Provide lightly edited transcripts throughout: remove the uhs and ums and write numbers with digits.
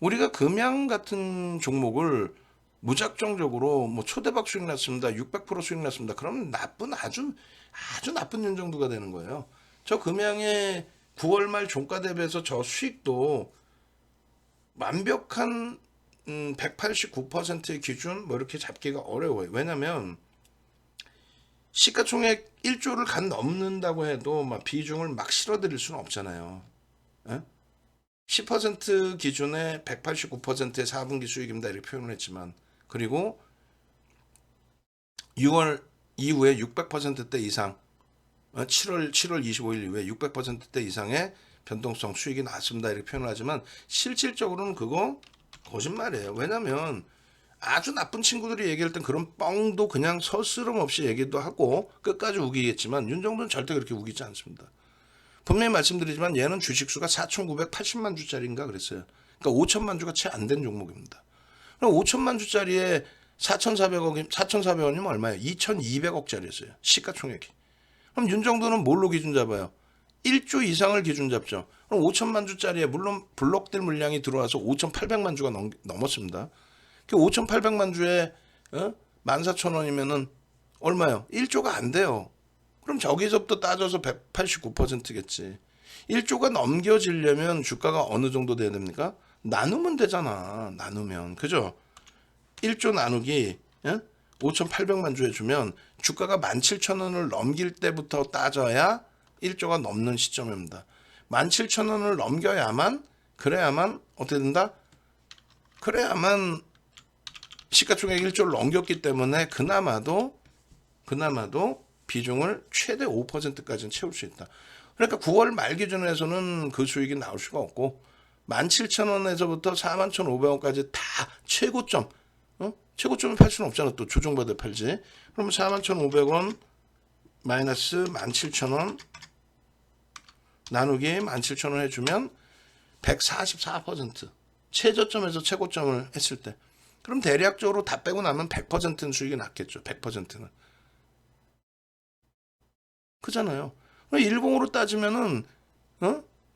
우리가 금양 같은 종목을 무작정적으로 뭐 초대박 수익 났습니다. 600% 수익 났습니다. 그러면 아주 나쁜 윤정도가 되는 거예요. 저 금양의 9월 말 종가 대비해서 저 수익도 완벽한 189%의 기준 뭐 이렇게 잡기가 어려워요. 왜냐면 시가총액 1조를 간 넘는다고 해도 막 비중을 막 실어드릴 수는 없잖아요. 예? 10% 기준에 189%의 4분기 수익입니다. 이렇게 표현을 했지만 그리고 6월 이후에 600%대 이상 7월 25일 이후에 600%대 이상의 변동성 수익이 나왔습니다. 이렇게 표현을 하지만 실질적으로는 그거 거짓말이에요. 왜냐면 아주 나쁜 친구들이 얘기할 땐 그런 뻥도 그냥 서스럼 없이 얘기도 하고 끝까지 우기겠지만 윤정도는 절대 그렇게 우기지 않습니다. 분명히 말씀드리지만 얘는 주식수가 4,980만 주짜리인가 그랬어요. 그러니까 5천만 주가 채 안 된 종목입니다. 그럼 5천만 주짜리에 4,400원이면 얼마예요? 2,200억짜리였어요. 시가총액이. 그럼 윤정도는 뭘로 기준 잡아요? 1조 이상을 기준 잡죠. 그럼 5천만 주짜리에 물론 블록들 물량이 들어와서 5,800만 주가 넘었습니다. 그 5,800만 주에 14,000원이면은 얼마요? 1조가 안 돼요. 그럼 저기서부터 따져서 189%겠지. 1조가 넘겨지려면 주가가 어느 정도 돼야 됩니까? 나누면 되잖아. 나누면. 그죠? 1조 나누기 5,800만 주에 주면 주가가 17,000원을 넘길 때부터 따져야 1조가 넘는 시점입니다. 17,000원을 넘겨야만 그래야만 어떻게 된다? 그래야만 시가총액 1조를 넘겼기 때문에 그나마도 비중을 최대 5%까지는 채울 수 있다. 그러니까 9월 말 기준에서는 그 수익이 나올 수가 없고 17,000원에서부터 41,500원까지 다 최고점 최고점을 팔 수는 없잖아. 또 조정받아 팔지. 그러면 41,500원 마이너스 17,000원 나누기 17,000원 해주면 144% 최저점에서 최고점을 했을 때 그럼 대략적으로 다 빼고 나면 100%는 수익이 났겠죠. 100%는. 그잖아요. 10으로 따지면은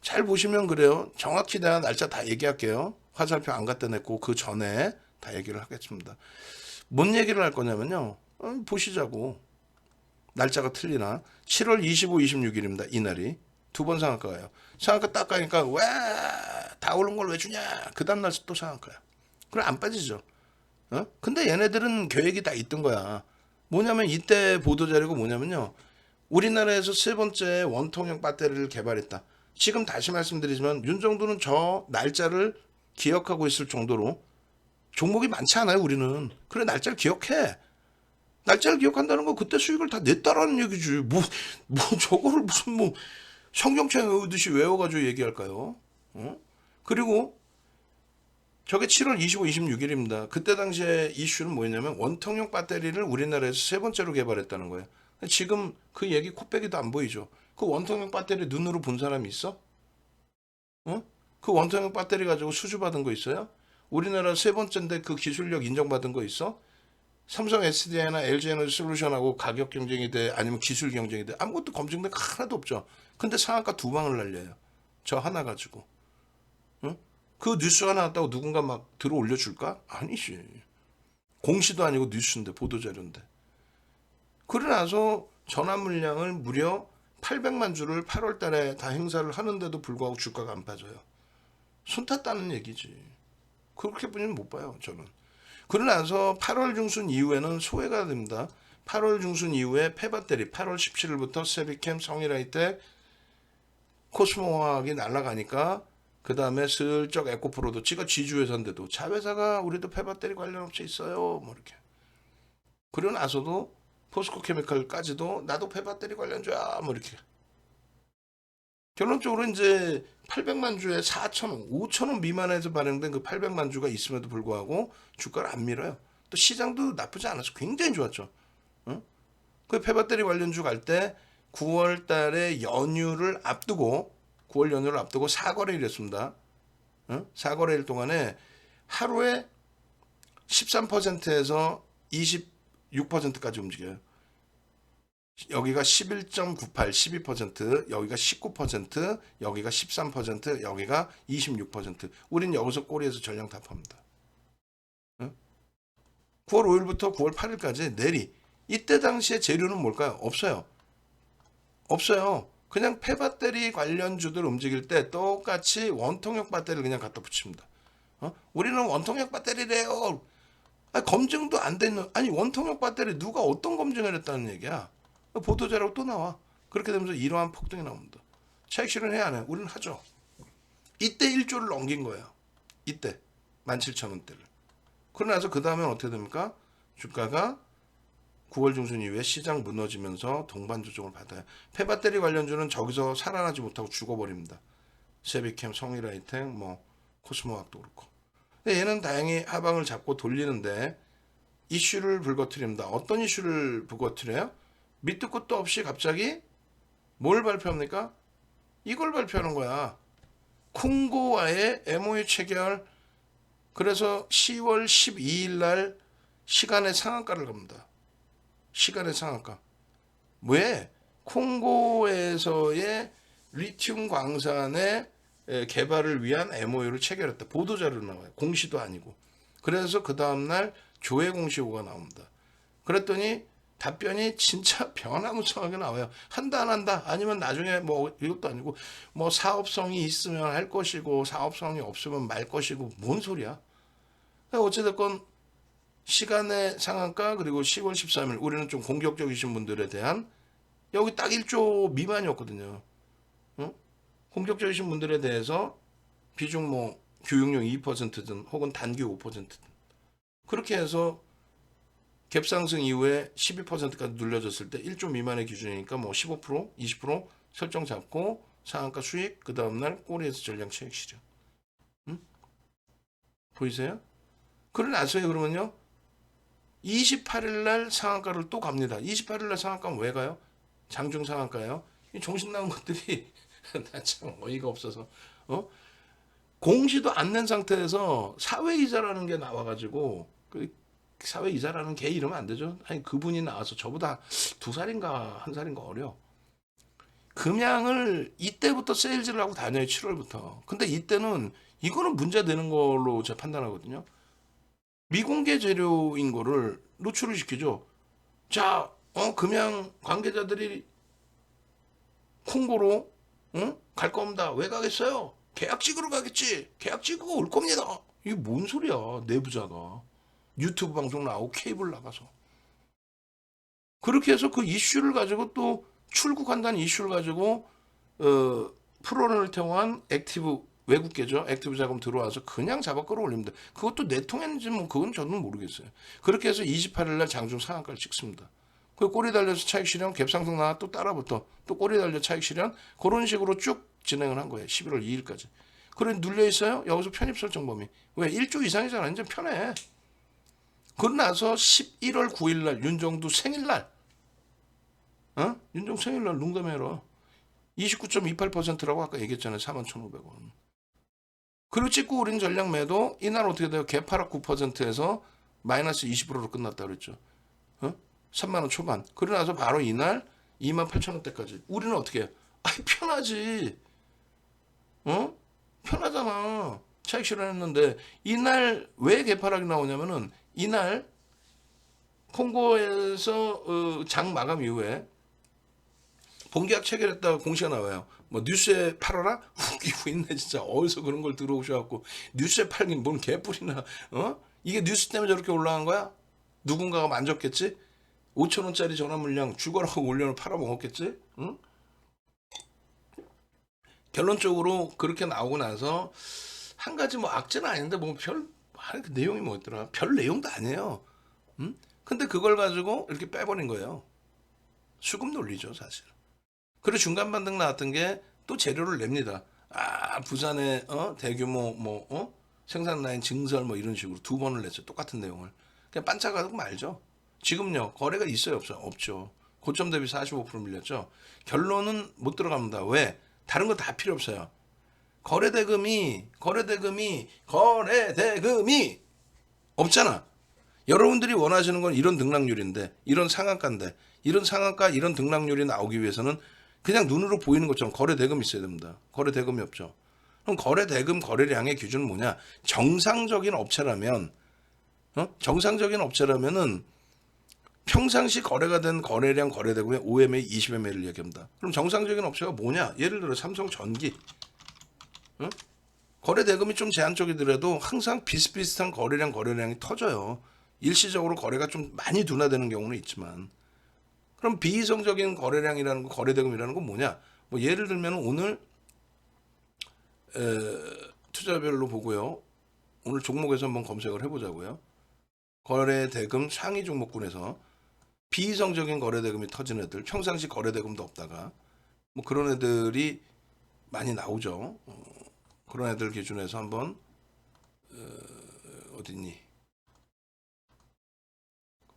잘 보시면 그래요. 정확히 내가 날짜 다 얘기할게요. 화살표 안 갖다 냈고 그 전에 다 얘기를 하겠습니다. 뭔 얘기를 할 거냐면요. 보시자고. 날짜가 틀리나. 7월 25, 26일입니다. 이날이. 두 번 상한가예요. 상한가 딱 가니까 왜 다 오른 걸 왜 주냐. 그 다음날 또 상한가야. 그럼 안 빠지죠. 근데 얘네들은 계획이 다 있던 거야. 뭐냐면 이때 보도자료가 뭐냐면요. 우리나라에서 세 번째 원통형 배터리를 개발했다. 지금 다시 말씀드리지만 윤정도는 저 날짜를 기억하고 있을 정도로 종목이 많지 않아요. 우리는. 그래 날짜를 기억해. 날짜를 기억한다는 거 그때 수익을 다 냈다라는 얘기지. 뭐 저거를 무슨 뭐 성경책 외우듯이 외워가지고 얘기할까요? 그리고 저게 7월 25, 26일입니다. 그때 당시에 이슈는 뭐였냐면 원통형 배터리를 우리나라에서 세 번째로 개발했다는 거예요. 지금 그 얘기 코빼기도 안 보이죠. 그 원통형 배터리 눈으로 본 사람이 있어? 어? 그 원통형 배터리 가지고 수주받은 거 있어요? 우리나라 세 번째인데 그 기술력 인정받은 거 있어? 삼성 SDI나 LG 에너지 솔루션하고 가격 경쟁이 돼 아니면 기술 경쟁이 돼 아무것도 검증된 거 하나도 없죠. 근데 상한가 두 방을 날려요. 저 하나 가지고. 응? 그 뉴스 하나 왔다고 누군가 막 들어 올려줄까? 아니지. 공시도 아니고 뉴스인데 보도자료인데. 그러고 나서 전환 물량을 무려 800만 주를 8월 달에 다 행사를 하는데도 불구하고 주가가 안 빠져요. 손 탔다는 얘기지. 그렇게 뿐이는 못 봐요, 저는. 그러고 나서 8월 중순 이후에는 소외가 됩니다. 8월 중순 이후에 폐배터리 8월 17일부터 세비캠, 성일아이텍, 코스모화학이 날아가니까 그 다음에 슬쩍 에코프로도 지가 지주회사인데도 자회사가 우리도 폐배터리 관련 업체 있어요. 뭐 이렇게. 그러고 나서도 포스코 케미칼까지도 나도 폐배터리 관련주야. 뭐 이렇게. 결론적으로 이제 800만 주에 4천원, 5천원 미만에서 발행된 그 800만 주가 있음에도 불구하고 주가를 안 밀어요. 또 시장도 나쁘지 않아서 굉장히 좋았죠. 응? 그 폐배터리 관련주 갈 때 9월 달에 연휴를 앞두고 9월 연휴를 앞두고 사거래일이었습니다. 응? 사거래일 동안에 하루에 13%에서 26%까지 움직여요. 여기가 11.98, 12%, 여기가 19%, 여기가 13%, 여기가 26%. 우린 여기서 꼬리에서 전량 답합니다. 9월 5일부터 9월 8일까지 내리. 이때 당시에 재료는 뭘까요? 없어요. 없어요. 그냥 폐배터리 관련주들 움직일 때 똑같이 원통역 배터리를 그냥 갖다 붙입니다. 우리는 원통역 배터리래요. 검증도 안 되는, 아니 원통역 배터리 누가 어떤 검증을 했다는 얘기야. 보도자료가 또 나와. 그렇게 되면서 이러한 폭등이 나옵니다. 차익 실현 안 해? 우리는 하죠. 이때 1조를 넘긴 거예요. 이때 17,000원대를. 그러고 나서 그 다음에 어떻게 됩니까? 주가가 9월 중순 이후에 시장 무너지면서 동반 조정을 받아요. 폐배터리 관련주는 저기서 살아나지 못하고 죽어버립니다. 세비캠, 성일아이텍, 코스모학도 그렇고. 근데 얘는 다행히 하방을 잡고 돌리는데 이슈를 불거트립니다. 어떤 이슈를 불거트려요? 밑도 끝도 없이 갑자기 뭘 발표합니까? 이걸 발표하는 거야. 콩고와의 MOU 체결. 그래서 10월 12일 날 시간의 상한가를 갑니다. 시간의 상한가. 왜? 콩고에서의 리튬 광산의 개발을 위한 MOU를 체결했다. 보도자료로 나와요. 공시도 아니고. 그래서 그 다음날 조회 공시호가 나옵니다. 그랬더니 답변이 진짜 변화무쌍하게 나와요. 한다 안 한다 아니면 나중에 이것도 아니고 사업성이 있으면 할 것이고 사업성이 없으면 말 것이고 뭔 소리야. 어찌됐건 시간의 상한가 그리고 10월 13일 우리는 좀 공격적이신 분들에 대한 여기 딱 1조 미만이었거든요. 공격적이신 분들에 대해서 비중 교육용 2%든 혹은 단기 5%든 그렇게 해서 갭상승 이후에 12%까지 눌려졌을 때 1조 미만의 기준이니까 15%, 20% 설정 잡고 상한가 수익 그 다음날 꼬리에서 전량 차익 실현. 보이세요? 그러고 나서에 그러면요 28일날 상한가를 또 갑니다. 28일날 상한가는 왜 가요? 장중 상한가예요. 이 정신 나간 것들이 나 참 어이가 없어서 공시도 안 낸 상태에서 사회이자라는 게 나와가지고 그 사회이자라는 개 이러면 안 되죠. 아니 그분이 나와서 저보다 2살인가 1살인가 어려. 금양을 이때부터 세일즈를 하고 다녀요. 7월부터. 근데 이때는 이거는 문제되는 걸로 제가 판단하거든요. 미공개 재료인 거를 노출을 시키죠. 자, 금양 관계자들이 콩고로 갈 겁니다. 왜 가겠어요? 계약 찍으러 가겠지. 계약 찍고 올 겁니다. 이게 뭔 소리야? 내부자가 유튜브 방송 나오고 케이블 나가서 그렇게 해서 그 이슈를 가지고 또 출국한다는 이슈를 가지고 프로를 통한 액티브 외국계죠. 액티브 자금 들어와서 그냥 잡아 끌어올립니다. 그것도 내통했는지 그건 저는 모르겠어요. 그렇게 해서 28일 날 장중 상한가를 찍습니다. 그 꼬리 달려서 차익 실현, 갭상승 나와 또 따라붙어 또 꼬리 달려 차익 실현 그런 식으로 쭉 진행을 한 거예요. 11월 2일까지. 그래 눌려 있어요. 여기서 편입 설정 범위. 왜? 1조 이상이잖아. 이제 편해. 그러고 나서 11월 9일 날 윤정두 생일날 윤정 생일날 농담해라. 29.28%라고 아까 얘기했잖아요. 41,500원. 그리고 찍고 우린 전량 매도 이날 어떻게 돼요? 개파락 9%에서 마이너스 20%로 끝났다 그랬죠. 3만원 초반. 그러고 나서 바로 이날 28,000원대까지. 우리는 어떻게 해요? 편하지. 편하잖아. 차익 실현했는데 이날 왜 개파락이 나오냐면은 이날 콩고에서 장 마감 이후에 본계약 체결했다가 공시가 나와요. 뉴스에 팔아라? 웃기고 있네 진짜. 어디서 그런 걸 들어오셔갖고 뉴스에 팔긴 뭔 개뿔이나. 이게 뉴스 때문에 저렇게 올라간 거야? 누군가가 만졌겠지? 5,000원짜리 전화 물량 죽어라고 올려놓고 팔아먹었겠지? 응? 결론적으로 그렇게 나오고 나서 한 가지 악재는 아닌데 그 내용이 뭐였더라? 별 내용도 아니에요. 근데 그걸 가지고 이렇게 빼버린 거예요. 수급 논리죠 사실. 그리고 중간 반등 나왔던 게 또 재료를 냅니다. 부산에 대규모 생산 라인 증설 이런 식으로 2번을 냈죠. 똑같은 내용을. 그냥 반짝하고 말죠. 지금요 거래가 있어요 없어요? 없죠. 고점 대비 45% 밀렸죠. 결론은 못 들어갑니다. 왜? 다른 거 다 필요 없어요. 거래대금이 없잖아. 여러분들이 원하시는 건 이런 등락률인데, 이런 상한가인데, 이런 상한가, 이런 등락률이 나오기 위해서는 그냥 눈으로 보이는 것처럼 거래 대금이 있어야 됩니다. 거래 대금이 없죠. 그럼 거래 대금 거래량의 기준은 뭐냐? 정상적인 업체라면, 정상적인 업체라면은 평상시 거래가 된 거래량 거래대금의 5MA, 20MA를 얘기합니다. 그럼 정상적인 업체가 뭐냐? 예를 들어 삼성전기. 거래 대금이 좀 제한적이더라도 항상 비슷비슷한 거래량이 터져요. 일시적으로 거래가 좀 많이 둔화되는 경우는 있지만. 그럼 비이성적인 거래량이라는 거, 거래 대금이라는 건 뭐냐? 뭐 예를 들면 오늘 투자별로 보고요. 오늘 종목에서 한번 검색을 해보자고요. 거래 대금 상위 종목군에서 비이성적인 거래 대금이 터진 애들, 평상시 거래 대금도 없다가 뭐 그런 애들이 많이 나오죠. 그런 애들 기준에서 한번 어딨니?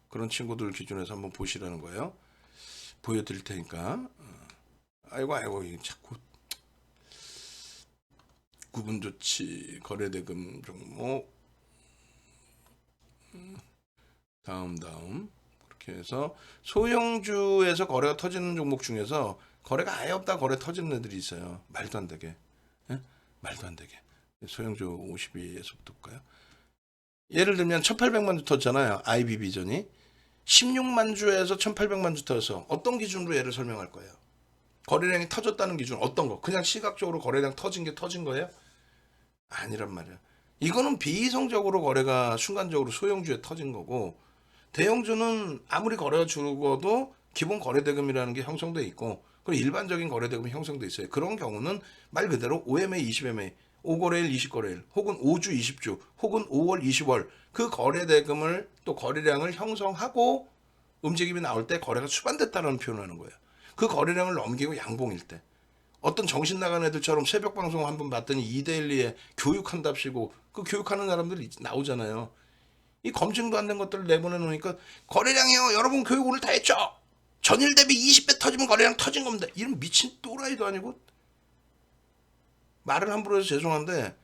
그런 친구들 기준에서 한번 보시라는 거예요. 보여드릴 테니까. 아이고 이게 자꾸 구분 조치 거래 대금 종목 다음 그렇게 해서 소형주에서 거래가 터지는 종목 중에서 거래가 아예 없다 거래 터지는 애들이 있어요. 말도 안 되게. 예? 말도 안 되게. 소형주 52에서부터 볼까요? 예를 들면 1800만 주 터졌잖아요. IB비전이 16만 주에서 1800만 주 터져서 어떤 기준으로 얘를 설명할 거예요? 거래량이 터졌다는 기준 어떤 거? 그냥 시각적으로 거래량 터진 게 터진 거예요? 아니란 말이야. 이거는 비이성적으로 거래가 순간적으로 소형주에 터진 거고, 대형주는 아무리 거래가 줄어도 기본 거래대금이라는 게 형성돼 있고, 그리고 일반적인 거래대금이 형성돼 있어요. 그런 경우는 말 그대로 5MA, 20MA, 5거래일, 20거래일, 혹은 5주, 20주, 혹은 5월, 20월 그 거래대금을 또 거래량을 형성하고 움직임이 나올 때 거래가 수반됐다는 표현을 하는 거예요. 그 거래량을 넘기고 양봉일 때. 어떤 정신 나간 애들처럼 새벽 방송 한번 봤더니 2대1에 교육한답시고 그 교육하는 사람들이 나오잖아요. 이 검증도 안 된 것들을 내보내 놓으니까 거래량이요. 여러분 교육 오늘 다 했죠. 전일 대비 20배 터지면 거래량 터진 겁니다. 이런 미친 또라이도 아니고 말을 함부로 해서 죄송한데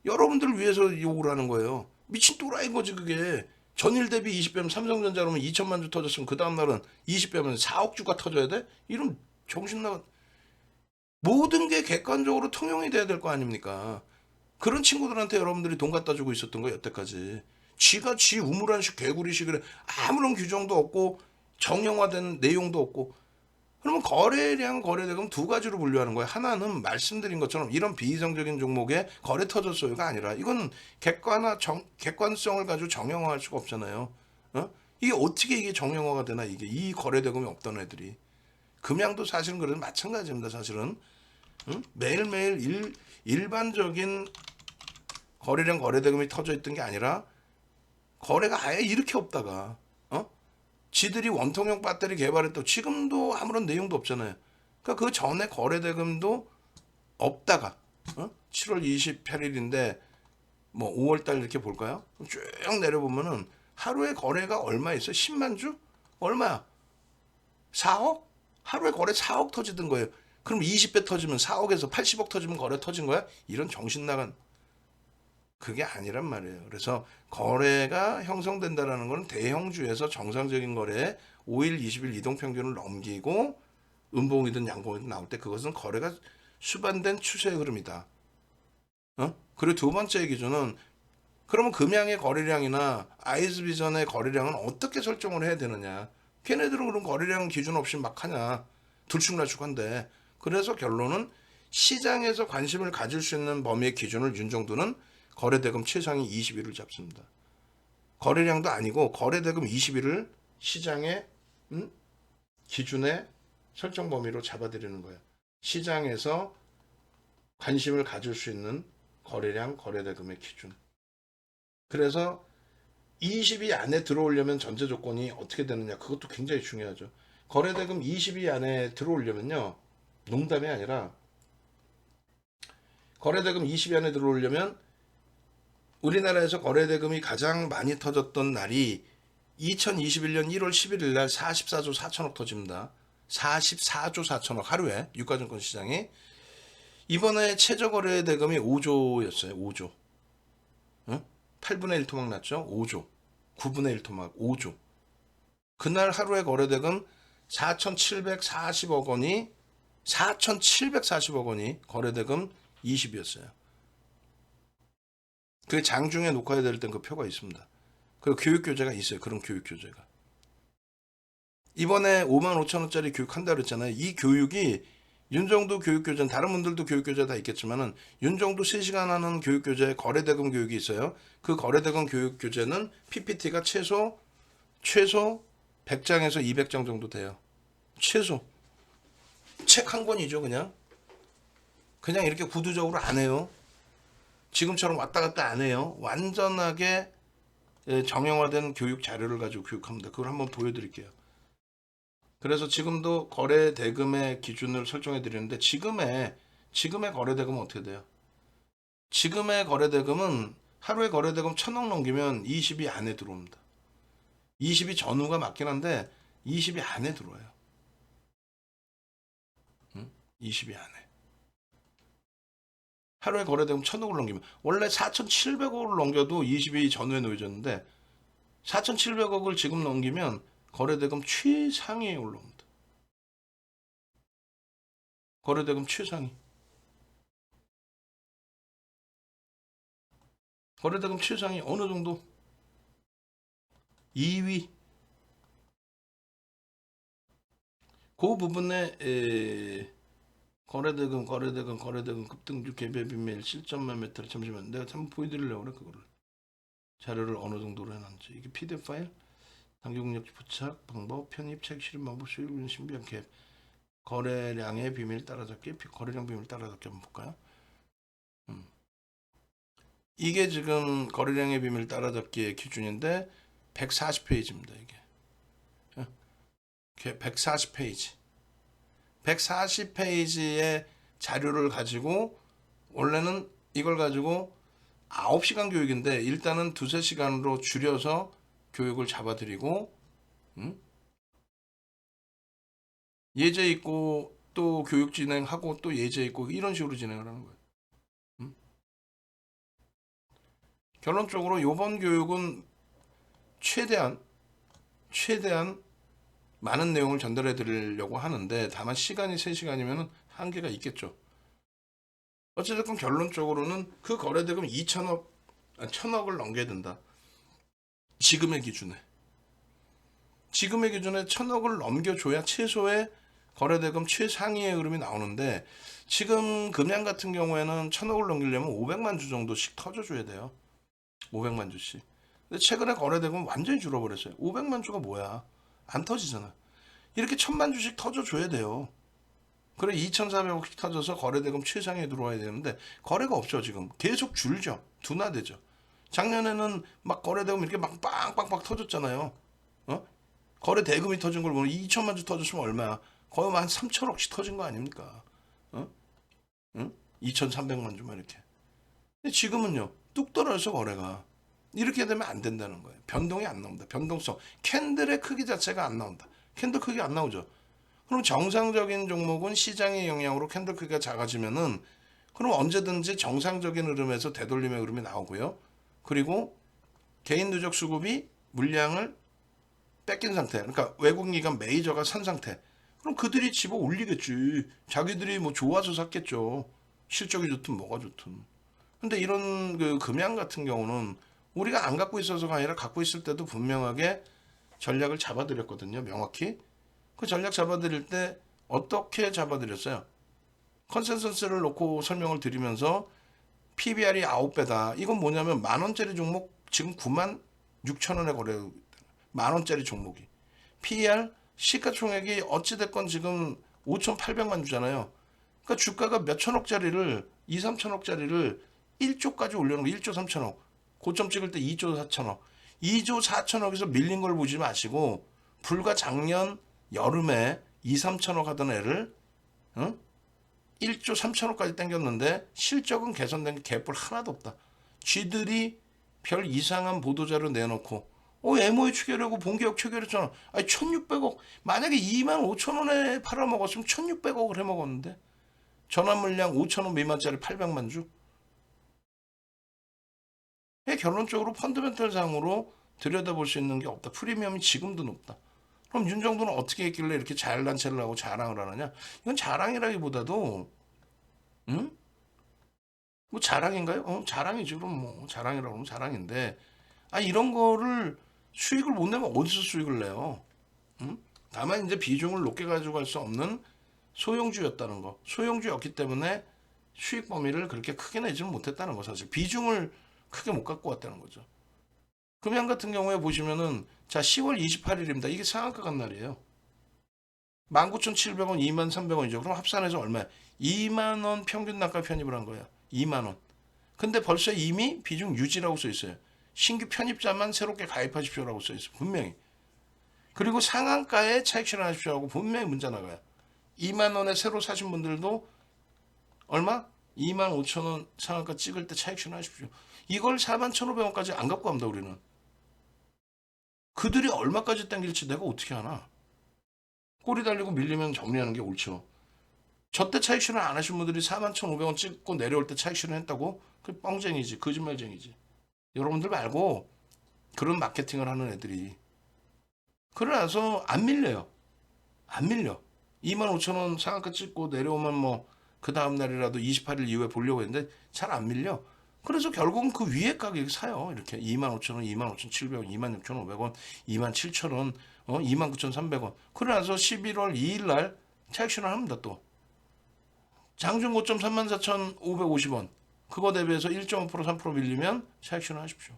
여러분들을 위해서 욕을 하는 거예요. 미친 또라이인 거지 그게. 전일 대비 20배면 삼성전자로면 2천만 주 터졌으면 그 다음날은 20배면 4억 주가 터져야 돼? 이런 정신 나간 모든 게 객관적으로 통용이 돼야 될 거 아닙니까? 그런 친구들한테 여러분들이 돈 갖다 주고 있었던 거 여태까지. 쥐가 쥐 우물안식 개구리식을 아무런 규정도 없고 정형화된 내용도 없고 그러면 거래량 거래대금 두 가지로 분류하는 거예요. 하나는 말씀드린 것처럼 이런 비이성적인 종목에 거래 터졌어요가 아니라 이건 객관성을 가지고 정형화할 수가 없잖아요. 이게 어떻게 이게 정형화가 되나 이게 이 거래대금이 없던 애들이 금양도 사실은 그래도 마찬가지입니다. 사실은 매일매일 일반적인 거래량 거래대금이 터져 있던 게 아니라 거래가 아예 이렇게 없다가 지들이 원통형 배터리 개발했다고 지금도 아무런 내용도 없잖아요. 그러니까 그 전에 거래대금도 없다가 7월 28일인데 뭐 5월달 이렇게 볼까요? 쭉 내려보면은 하루에 거래가 얼마 있어요? 10만 주? 얼마야? 4억? 하루에 거래 4억 터지던 거예요. 그럼 20배 터지면 4억에서 80억 터지면 거래 터진 거야? 이런 정신 나간 그게 아니란 말이에요. 그래서 거래가 형성된다라는 건 대형주에서 정상적인 거래에 5일, 20일 이동평균을 넘기고 음봉이든 양봉이든 나올 때 그것은 거래가 수반된 추세의 흐름이다. 그리고 두 번째 기준은 그러면 금양의 거래량이나 아이스비전의 거래량은 어떻게 설정을 해야 되느냐. 걔네들은 그런 거래량 기준 없이 막 하냐. 들쭉날쭉한데. 그래서 결론은 시장에서 관심을 가질 수 있는 범위의 기준을 윤정도는 거래대금 최상위 20일을 잡습니다. 거래량도 아니고 거래대금 20일을 시장의 기준의 설정 범위로 잡아드리는 거예요. 시장에서 관심을 가질 수 있는 거래량, 거래대금의 기준. 그래서 20위 안에 들어오려면 전제 조건이 어떻게 되느냐. 그것도 굉장히 중요하죠. 거래대금 20위 안에 들어오려면요. 농담이 아니라 거래대금 20위 안에 들어오려면 우리나라에서 거래대금이 가장 많이 터졌던 날이 2021년 1월 11일 날 44조 4천억 터집니다. 44조 4천억 하루에 유가증권 시장이. 이번에 최저 거래대금이 5조였어요. 5조. 8분의 1 토막 났죠? 5조. 9분의 1 토막 5조. 그날 하루의 거래대금 4,740억 원이 4,740억 원이 거래대금 20이었어요. 그 장중에 녹화해야 될 땐 그 표가 있습니다. 그리고 교육교재가 있어요. 그런 교육교재가. 이번에 5만 5천 원짜리 교육한다고 그랬잖아요. 이 교육이 윤정도 교육교재는 다른 분들도 교육교재 다 있겠지만은 윤정도 3시간 하는 교육교재 거래대금 교육이 있어요. 그 거래대금 교육교재는 PPT가 최소 100장에서 200장 정도 돼요. 최소. 책 한 권이죠, 그냥. 그냥 이렇게 구두적으로 안 해요. 지금처럼 왔다 갔다 안 해요. 완전하게 정형화된 교육 자료를 가지고 교육합니다. 그걸 한번 보여드릴게요. 그래서 지금도 거래 대금의 기준을 설정해 드리는데 지금의 거래 대금은 어떻게 돼요? 지금의 거래 대금은 하루에 거래 대금 1,000억 넘기면 20이 안에 들어옵니다. 20이 전후가 맞긴 한데 20이 안에 들어와요. 20이 안에. 하루에 거래 대금 1,000억을 넘기면 원래 4,700억을 넘겨도 20이 전후에 놓여졌는데 4,700억을 지금 넘기면 거래대금 최상위에 올라옵니다. 거래대금 최상위. 거래대금 최상위 어느 정도? 2위. 그 부분에 거래대금 급등주 개별 비밀 실전만 메타를 잠시만 내가 한번 보여드리려고 그래 그거를 자료를 어느 정도로 해놨는지 이게 PDF 파일 당기국력 부착 방법 편입 책 실험 방법 수익 신비한 캡 거래량의 비밀 따라잡기 거래량 비밀 따라잡기 한번 볼까요? 이게 지금 거래량의 비밀 따라잡기의 기준인데 140페이지입니다. 이게 140페이지 140페이지의 자료를 가지고 원래는 이걸 가지고 9시간 교육인데 일단은 2-3시간으로 줄여서 교육을 잡아드리고 예제 있고 또 교육 진행하고 또 예제 있고 이런 식으로 진행을 하는 거예요. 결론적으로 이번 교육은 최대한 많은 내용을 전달해 드리려고 하는데 다만 시간이 3시간이면 한계가 있겠죠. 어쨌든 결론적으로는 그 거래대금 1,000억을 넘겨야 된다. 지금의 기준에 1,000억을 넘겨줘야 최소의 거래대금 최상위의 흐름이 나오는데 지금 금양 같은 경우에는 1,000억을 넘기려면 500만 주 정도씩 터져줘야 돼요. 500만 주씩. 근데 최근에 거래대금 완전히 줄어버렸어요. 500만 주가 뭐야? 안 터지잖아. 이렇게 1,000만 주씩 터져줘야 돼요. 그래 2,400억씩 터져서 거래대금 최상위에 들어와야 되는데 거래가 없죠. 지금 계속 줄죠. 둔화되죠. 작년에는 막 거래대금 이렇게 막 빵빵빵 터졌잖아요. 거래 대금이 터진 걸 보면 2천만 주 터졌으면 얼마야? 거의 한 3천억씩 터진 거 아닙니까? 2,300만 주만 이렇게. 근데 지금은요. 뚝 떨어져서 거래가. 이렇게 되면 안 된다는 거예요. 변동이 안 나온다. 변동성. 캔들의 크기 자체가 안 나온다. 캔들 크기 안 나오죠. 그럼 정상적인 종목은 시장의 영향으로 캔들 크기가 작아지면은 그럼 언제든지 정상적인 흐름에서 되돌림의 흐름이 나오고요. 그리고 개인 누적 수급이 물량을 뺏긴 상태. 그러니까 외국 기관 메이저가 산 상태. 그럼 그들이 집어 올리겠지. 자기들이 뭐 좋아서 샀겠죠. 실적이 좋든 뭐가 좋든. 근데 이런 그 금양 같은 경우는 우리가 안 갖고 있어서가 아니라 갖고 있을 때도 분명하게 전략을 잡아드렸거든요. 명확히. 그 전략 잡아드릴 때 어떻게 잡아드렸어요? 컨센서스를 놓고 설명을 드리면서 PBR이 9배다. 이건 뭐냐면 만원짜리 종목 지금 9만 6천 원에 거래 만원짜리 종목이. PER 시가총액이 어찌됐건 지금 5,800만 주잖아요. 그러니까 주가가 몇 천억짜리를 2, 3천억짜리를 1조까지 올려놓은 거 1조 3천억. 고점 찍을 때 2조 4천억. 2조 4천억에서 밀린 걸 보지 마시고 불과 작년 여름에 2, 3천억 하던 애를 1조 3천억까지 땡겼는데 실적은 개선된 게 개뿔 하나도 없다. 쥐들이 별 이상한 보도자료 내놓고 MOE 추결하고 본계약 추결했잖아. 아니 1,600억 만약에 2만 5천 원에 팔아먹었으면 1,600억을 해먹었는데 전환 물량 5천 원 미만짜리 800만 주. 결론적으로 펀더멘털 상으로 들여다볼 수 있는 게 없다. 프리미엄이 지금도 높다. 그럼 윤정도는 어떻게 했길래 이렇게 잘난 체를 하고 자랑을 하느냐? 이건 자랑이라기보다도 응? 뭐 자랑인가요? 자랑이죠. 그럼 뭐 자랑이라고 하면 자랑인데 이런 거를 수익을 못 내면 어디서 수익을 내요? 응? 다만 이제 비중을 높게 가져갈 수 없는 소형주였다는 거. 소형주였기 때문에 수익 범위를 그렇게 크게 내지는 못했다는 거 사실. 비중을 크게 못 갖고 왔다는 거죠. 금양 같은 경우에 보시면은 자 10월 28일입니다. 이게 상한가 간 날이에요. 19,700원, 23,300원이죠. 그럼 합산해서 얼마야? 2만 원 평균 단가 편입을 한 거야. 2만 원. 근데 벌써 이미 비중 유지라고 써 있어요. 신규 편입자만 새롭게 가입하십시오라고 써 있어요. 분명히. 그리고 상한가에 차익 실현하십시오 하고 분명히 문자 나가요. 2만 원에 새로 사신 분들도 얼마? 2만 5천 원 상한가 찍을 때 차익 실현하십시오. 이걸 4만 1,500원까지 안 갖고 갑니다. 우리는. 그들이 얼마까지 당길지 내가 어떻게 하나. 꼬리 달리고 밀리면 정리하는 게 옳죠. 저때 차익 실현 안 하신 분들이 4만 1,500원 찍고 내려올 때 차익 실현했다고? 그 뻥쟁이지. 거짓말쟁이지. 여러분들 말고 그런 마케팅을 하는 애들이. 그러나서 안 밀려요. 안 밀려. 2만 5천 원 상한가 찍고 내려오면 뭐 그 다음 날이라도 28일 이후에 보려고 했는데 잘 안 밀려. 그래서 결국은 그 위에 가격에 사요. 이렇게 2만 5천 원, 2만 5,700원, 2만 6,500원, 2만 7천 원, 2만 9,300원. 그러나서 11월 2일 날 차익 실현합니다 또. 장중 고점 34,550원. 그거 대비해서 1.5% 3% 밀리면 차익 실현하십시오.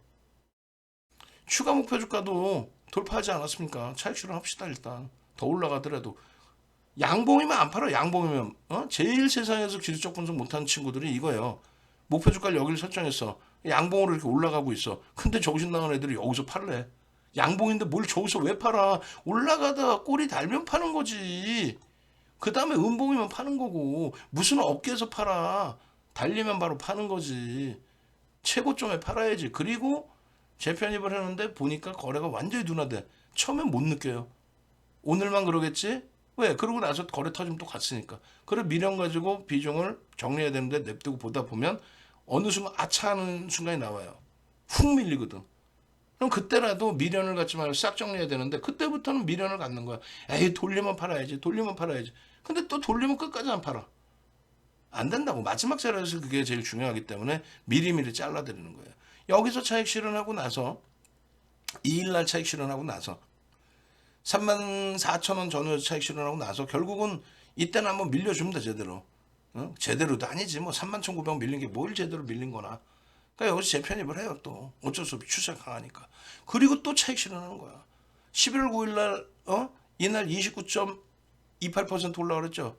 추가 목표 주가도 돌파하지 않았습니까? 차익 실현합시다 일단. 더 올라가더라도. 양봉이면 안 팔아. 양봉이면 제일 세상에서 기술적 분석 못하는 친구들이 이거예요. 목표 주가를 여기를 설정했어. 양봉으로 이렇게 올라가고 있어. 근데 정신나간 애들이 여기서 팔래. 양봉인데 뭘 저기서 왜 팔아? 올라가다가 꼬리 달면 파는 거지. 그 다음에 음봉이면 파는 거고. 무슨 어깨에서 팔아. 달리면 바로 파는 거지. 최고점에 팔아야지. 그리고 재편입을 하는데 보니까 거래가 완전히 둔화돼. 처음엔 못 느껴요. 오늘만 그러겠지? 왜? 그러고 나서 거래 터지면 또 갔으니까. 그래 미련 가지고 비중을 정리해야 되는데 냅두고 보다 보면 어느 순간 아차 하는 순간이 나와요. 훅 밀리거든. 그럼 그때라도 미련을 갖지 말고 싹 정리해야 되는데 그때부터는 미련을 갖는 거야. 에이 돌리면 팔아야지. 돌리면 팔아야지. 근데 또 돌리면 끝까지 안 팔아. 안 된다고. 마지막 자리에서 그게 제일 중요하기 때문에 미리미리 잘라드리는 거예요. 여기서 차익 실현하고 나서 2일날 차익 실현하고 나서 34,000원 전후에서 차익 실현하고 나서 결국은 이때는 한번 밀려줍니다. 제대로. 제대로도 아니지. 뭐 31,900원 밀린 게 뭘 제대로 밀린 거나. 그러니까 여기서 재편입을 해요. 또 어쩔 수 없이 추세가 강하니까. 그리고 또 차익 실현하는 거야. 11월 9일날 이날 29.28% 올라그랬죠.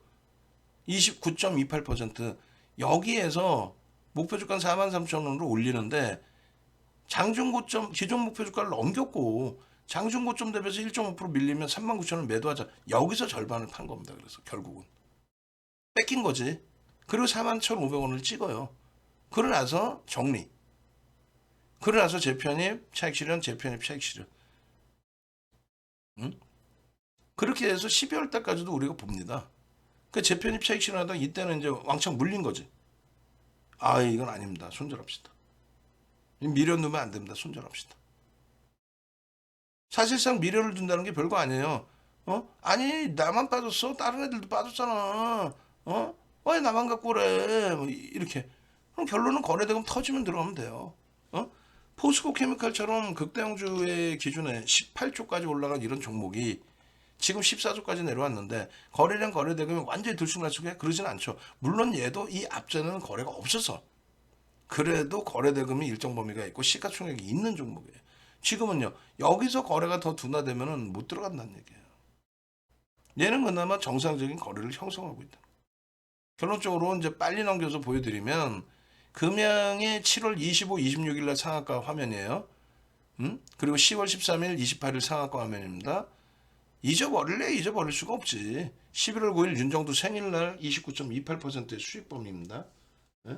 29.28%. 여기에서 목표 주가는 43,000원으로 올리는데 장중 고점 기존 목표 주가를 넘겼고 장중 고점 대비해서 1.5% 밀리면 39,000원 매도하자. 여기서 절반을 판 겁니다. 그래서 결국은 뺏긴 거지. 그리고 41,500원을 찍어요. 그러고 나서 정리. 그러고 나서 재편입, 차익 실현, 재편입, 차익 실현. 응? 그렇게 해서 12월 달까지도 우리가 봅니다. 그 재편입, 차익 실현하다 이때는 이제 왕창 물린 거지. 이건 아닙니다. 손절합시다. 미련 두면 안 됩니다. 손절합시다. 사실상 미련을 둔다는 게 별거 아니에요. 아니 나만 빠졌어? 다른 애들도 빠졌잖아. 왜 나만 갖고 그래? 뭐 이렇게. 그럼 결론은 거래대금 터지면 들어가면 돼요. 포스코 케미칼처럼 극대형주의 기준에 18조까지 올라간 이런 종목이 지금 14조까지 내려왔는데 거래량 거래대금이 완전히 들쑥날쑥해? 그러진 않죠. 물론 얘도 이 앞전에는 거래가 없어서 그래도 거래대금이 일정 범위가 있고 시가총액이 있는 종목이에요. 지금은요. 여기서 거래가 더 둔화되면 못 들어간다는 얘기예요. 얘는 그나마 정상적인 거래를 형성하고 있다. 결론적으로 이제 빨리 넘겨서 보여드리면 금양의 7월 25, 26일 날 상한가 화면이에요. 그리고 10월 13일, 28일 상한가 화면입니다. 잊어버릴래? 잊어버릴 수가 없지. 11월 9일 윤정두 생일날 29.28%의 수익 범위입니다. 네?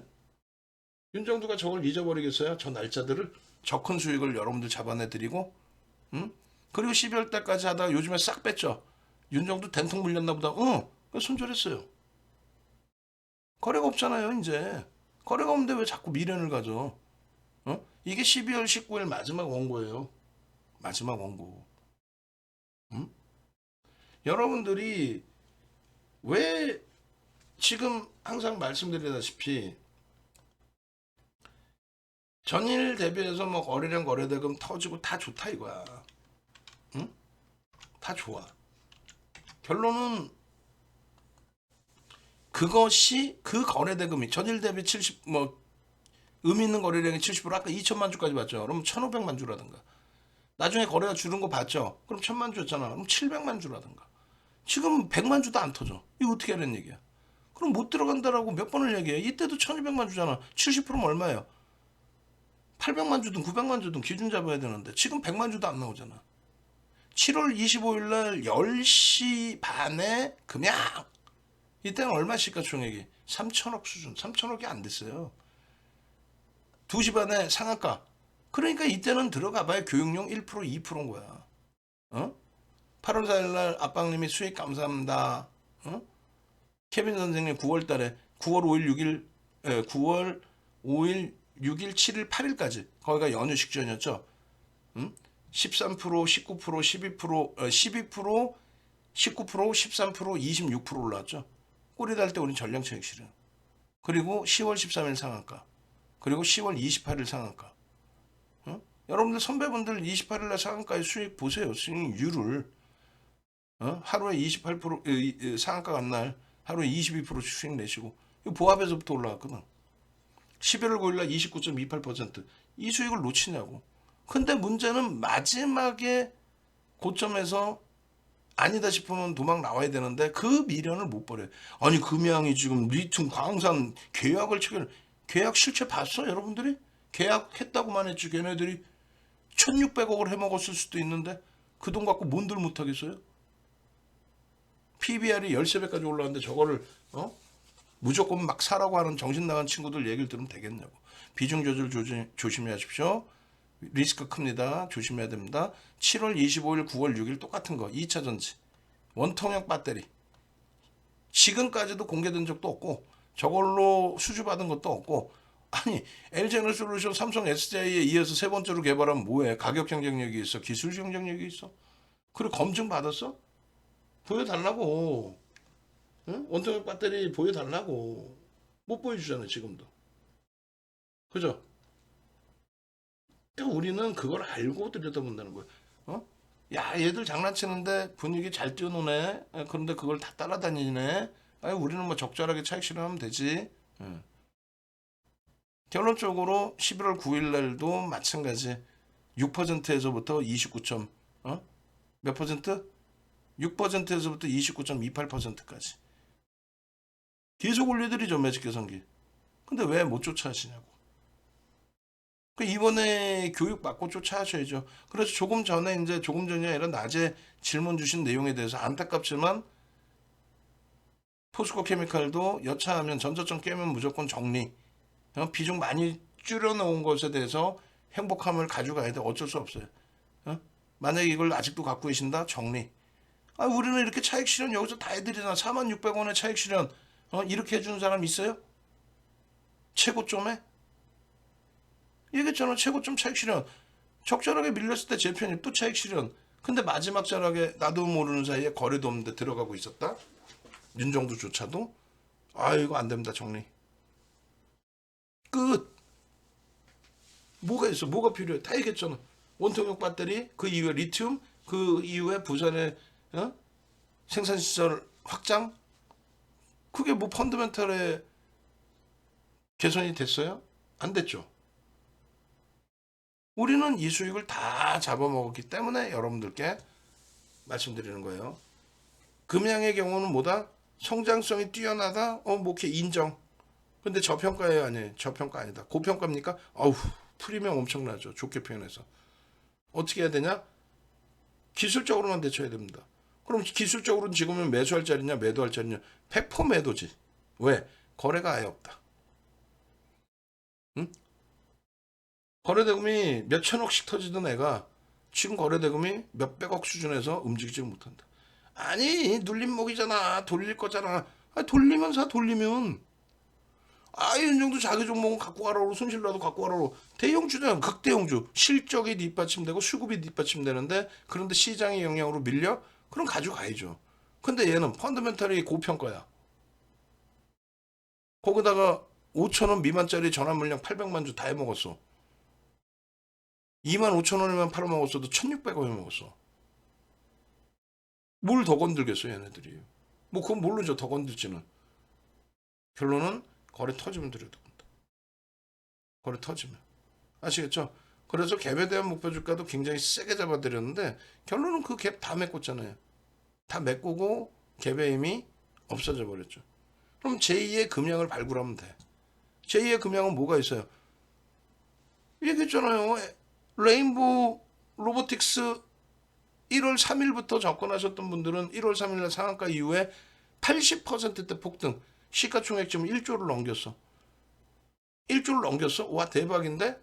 윤정두가 저걸 잊어버리겠어요? 저 날짜들을 저 큰 수익을 여러분들 잡아내드리고 그리고 12월 달까지 하다가 요즘에 싹 뺐죠. 윤정두 된통 물렸나 보다. 손절했어요. 거래가 없잖아요 이제. 거래가 없는데 왜 자꾸 미련을 가져. 이게 12월 19일 마지막 원고예요. 마지막 원고. 음? 여러분들이 왜 지금 항상 말씀드리다시피 전일 대비해서 뭐 거래량 거래대금 터지고 다 좋다 이거야. 응? 다 좋아. 결론은 그것이 그 거래대금이 전일 대비 70 뭐 의미 있는 거래량이 70% 아까 2천만 주까지 봤죠. 그럼 1,500만 주라든가. 나중에 거래가 줄은 거 봤죠. 그럼 1,000만 주였잖아. 그럼 700만 주라든가. 지금 100만 주도 안 터져. 이거 어떻게 하는 얘기야? 그럼 못 들어간다라고 몇 번을 얘기해. 이때도 1,200만 주잖아. 70%면 얼마예요? 800만 주든 900만 주든 기준 잡아야 되는데 지금 100만 주도 안 나오잖아. 7월 25일 날 10시 반에 금약. 이때는 얼마 시가총액이? 3천억 수준. 3천억이 안 됐어요. 2시 반에 상한가. 그러니까 이때는 들어가 봐야 교육용 1% 2%인 거야. 어? 8월 4일 날 아빵님이 수익 감사합니다. 어? 케빈 선생님 9월 달에 9월 5일 6일 9월 5일 6일 7일 8일까지 거기가 연휴 직전이었죠. 13%, 19%, 12%, 12%, 19%, 13%, 26% 올라왔죠. 꼬리 달 때 우린 전량차익 실현. 그리고 10월 13일 상한가. 그리고 10월 28일 상한가. 어? 여러분들 선배분들 28일 날 상한가의 수익 보세요. 수익률을. 하루에 28% 상한가 간 날 하루에 22% 수익 내시고 이거 보합에서부터 올라갔거든. 11월 9일 날 29.28%. 이 수익을 놓치냐고. 근데 문제는 마지막에 고점에서 아니다 싶으면 도망 나와야 되는데 그 미련을 못 버려요. 아니 금양이 지금 리튬 광산 계약을 체결 계약 실체 봤어 여러분들이? 계약했다고만 했지 걔네들이 1,600억을 해먹었을 수도 있는데 그 돈 갖고 뭔들 못하겠어요? PBR이 13배까지 올라왔는데 저거를 무조건 막 사라고 하는 정신 나간 친구들 얘기를 들으면 되겠냐고. 비중 조절 조심하십시오. 리스크 큽니다. 조심해야 됩니다. 7월 25일, 9월 6일 똑같은 거. 2차 전지. 원통형 배터리. 지금까지도 공개된 적도 없고 저걸로 수주받은 것도 없고 아니 LG에너솔루션 삼성 SDI에 이어서 세 번째로 개발하면 뭐해? 가격 경쟁력이 있어? 기술 경쟁력이 있어? 그리고 검증 받았어? 보여달라고. 응? 원통형 배터리 보여달라고. 못 보여주잖아 지금도. 그죠? 그러니까 우리는 그걸 알고 들여다본다는 거야. 어? 야, 얘들 장난치는데 분위기 잘 띄워놓네. 그런데 그걸 다 따라다니네. 아니, 우리는 뭐 적절하게 차익 실현하면 되지. 예. 결론적으로 11월 9일 날도 마찬가지. 6%에서부터 29점, 몇 퍼센트? 6%에서부터 29.28%까지. 계속 올려드리죠, 매직 개선기. 근데 왜 못 쫓아하시냐고. 이번에 교육 받고 쫓아하셔야죠. 그래서 조금 전이 아니라 낮에 질문 주신 내용에 대해서 안타깝지만 포스코 케미칼도 여차하면 전저점 깨면 무조건 정리. 비중 많이 줄여놓은 것에 대해서 행복함을 가져가야 돼. 어쩔 수 없어요. 만약에 이걸 아직도 갖고 계신다? 정리. 아, 우리는 이렇게 차익 실현 여기서 다 해드리잖아. 46,000원의 차익 실현. 이렇게 해주는 사람 있어요? 최고점에? 얘기했잖아. 최고점 차익 실현. 적절하게 밀렸을 때 제 편입 또 차익 실현. 근데 마지막 자락에 나도 모르는 사이에 거래도 없는데 들어가고 있었다. 윤정도조차도. 아 이거 안 됩니다. 정리. 끝. 뭐가 있어? 뭐가 필요해? 다 얘기했잖아. 원통형 배터리, 그 이후에 리튬, 그 이후에 부산의 생산시설 확장. 그게 뭐 펀드멘탈에 개선이 됐어요? 안 됐죠. 우리는 이 수익을 다 잡아먹었기 때문에 여러분들께 말씀드리는 거예요. 금양의 경우는 뭐다? 성장성이 뛰어나다? 뭐 이렇게 인정. 근데 저평가예요, 아니에요? 저평가 아니다. 고평가입니까? 아우, 프리미엄 엄청나죠. 좋게 표현해서. 어떻게 해야 되냐? 기술적으로만 대처해야 됩니다. 그럼 기술적으로는 지금은 매수할 자리냐, 매도할 자리냐? 100% 매도지. 왜? 거래가 아예 없다. 응? 거래대금이 몇 천억씩 터지던 애가 지금 거래대금이 몇백억 수준에서 움직이지 못한다. 아니 눌림목이잖아. 돌릴 거잖아. 돌리면 사 돌리면. 윤정도 자기 종목은 갖고 가라고 손실나도 갖고 가라고 대형주잖아. 극대형주 실적이 뒷받침되고 수급이 뒷받침되는데 그런데 시장의 영향으로 밀려? 그럼 가져가야죠. 근데 얘는 펀더멘탈이 고평가야. 거기다가 5천원 미만짜리 전환 물량 800만 주 다 해먹었어. 2만 5천 원에만 팔아먹었어도 1,600원 해먹었어. 뭘 더 건들겠어 얘네들이. 뭐 그건 모르죠. 더 건들지는. 결론은 거래 터지면 들여다본다. 거래 터지면. 아시겠죠? 그래서 갭에 대한 목표 주가도 굉장히 세게 잡아드렸는데 결론은 그 갭 다 메꿨잖아요. 다 메꾸고 갭의 힘이 없어져 버렸죠. 그럼 제2의 금양을 발굴하면 돼. 제2의 금양은 뭐가 있어요? 얘기했잖아요. 레인보우 로보틱스 1월 3일부터 접근하셨던 분들은 1월 3일날 상한가 이후에 80%대 폭등, 시가총액 지금 1조를 넘겼어. 1조를 넘겼어? 와 대박인데?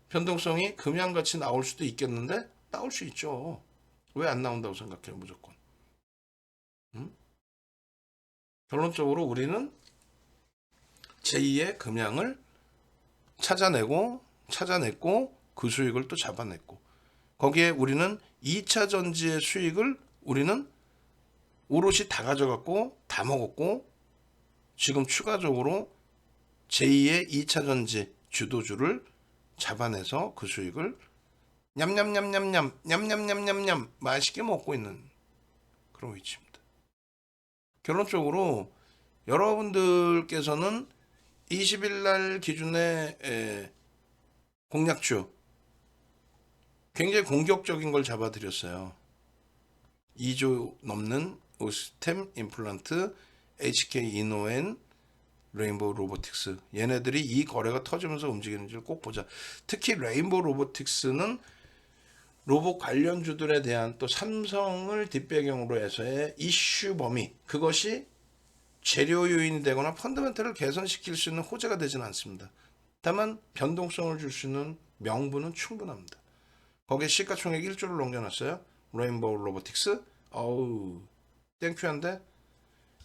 변동성이 금양같이 나올 수도 있겠는데? 나올 수 있죠. 왜 안 나온다고 생각해요 무조건. 음? 결론적으로 우리는 제2의 금양을 찾아냈고 그 수익을 또 잡아냈고 거기에 우리는 2차 전지의 수익을 우리는 오롯이 다 가져갔고 다 먹었고 지금 추가적으로 제2의 2차 전지 주도주를 잡아내서 그 수익을 냠냠냠냠냠 맛있게 먹고 있는 그런 위치입니다. 결론적으로 여러분들께서는 20일 날 기준의 공략주 굉장히 공격적인 걸 잡아드렸어요. 2조 넘는 오스템 임플란트, HK 이노엔, 레인보우 로보틱스 얘네들이 이 거래가 터지면서 움직이는지를 꼭 보자. 특히 레인보우 로보틱스는 로봇 관련주들에 대한 또 삼성을 뒷배경으로 해서의 이슈 범위 그것이 재료 요인이 되거나 펀더멘털을 개선시킬 수 있는 호재가 되지는 않습니다. 다만 변동성을 줄 수 있는 명분은 충분합니다. 거기에 시가총액 1조를 넘겨놨어요. 레인보우 로보틱스 어우 땡큐한데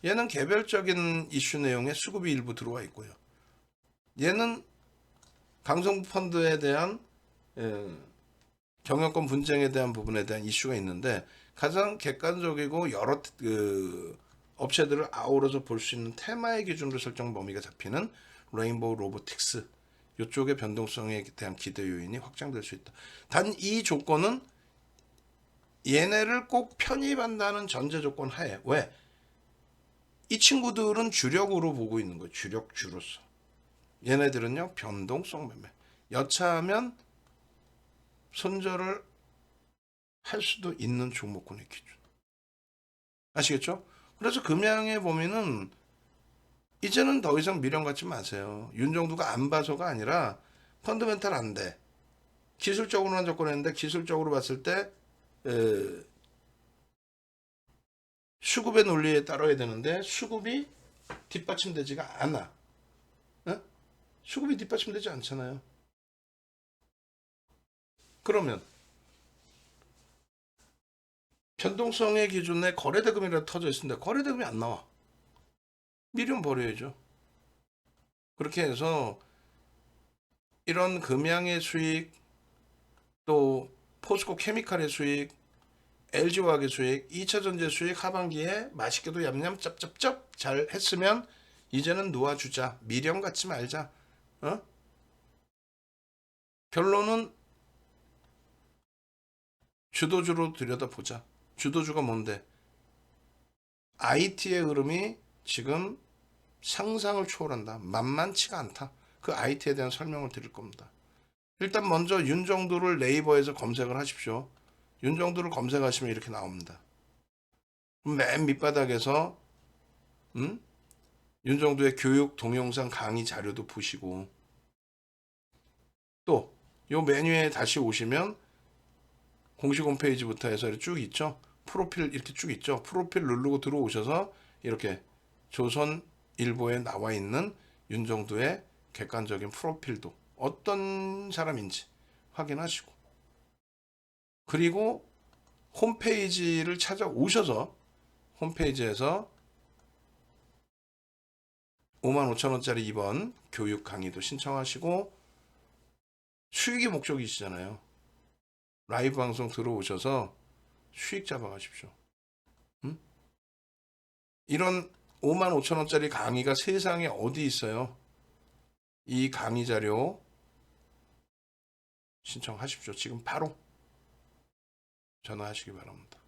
얘는 개별적인 이슈 내용에 수급이 일부 들어와 있고요. 얘는 강성부 펀드에 대한 경영권 분쟁에 대한 부분에 대한 이슈가 있는데 가장 객관적이고 여러 업체들을 아우러서 볼 수 있는 테마의 기준으로 설정 범위가 잡히는 레인보우 로보틱스 이쪽의 변동성에 대한 기대 요인이 확장될 수 있다. 단 이 조건은 얘네를 꼭 편입한다는 전제 조건 하에 왜? 이 친구들은 주력으로 보고 있는 거예요. 주력주로서. 얘네들은요. 변동성 매매. 여차하면 손절을 할 수도 있는 종목군의 기준. 아시겠죠? 그래서 금양의 범위는 이제는 더 이상 미련 갖지 마세요. 윤정두가 안 봐서가 아니라 펀더멘탈 안 돼. 기술적으로만 접근했는데 기술적으로 봤을 때 수급의 논리에 따라야 되는데 수급이 뒷받침되지가 않아. 어? 수급이 뒷받침되지 않잖아요. 그러면 변동성의 기준에 거래대금이라도 터져 있습니다. 거래대금이 안 나와. 미련 버려야죠. 그렇게 해서 이런 금양의 수익 또 포스코 케미칼의 수익 LG화학의 수익 2차전지 수익 하반기에 맛있게도 얌얌 짭짭짭 잘 했으면 이제는 놓아주자. 미련 갖지 말자. 어? 결론은 주도주로 들여다보자. 주도주가 뭔데? IT의 흐름이 지금 상상을 초월한다. 만만치가 않다. 그 IT에 대한 설명을 드릴 겁니다. 일단 먼저 윤정두를 네이버에서 검색을 하십시오. 윤정두를 검색하시면 이렇게 나옵니다. 맨 밑바닥에서 윤정두의 교육 동영상 강의 자료도 보시고 또 요 메뉴에 다시 오시면 공식 홈페이지부터 해서 이렇게 쭉 있죠. 프로필 이렇게 쭉 있죠. 프로필 누르고 들어오셔서 이렇게 조선일보에 나와 있는 윤정두의 객관적인 프로필도 어떤 사람인지 확인하시고 그리고 홈페이지를 찾아오셔서 홈페이지에서 55,000원짜리 이번 교육 강의도 신청하시고 수익이 목적이시잖아요. 라이브 방송 들어오셔서 수익 잡아가십시오. 응? 이런 55,000원짜리 강의가 세상에 어디 있어요? 이 강의 자료 신청하십시오. 지금 바로 전화하시기 바랍니다.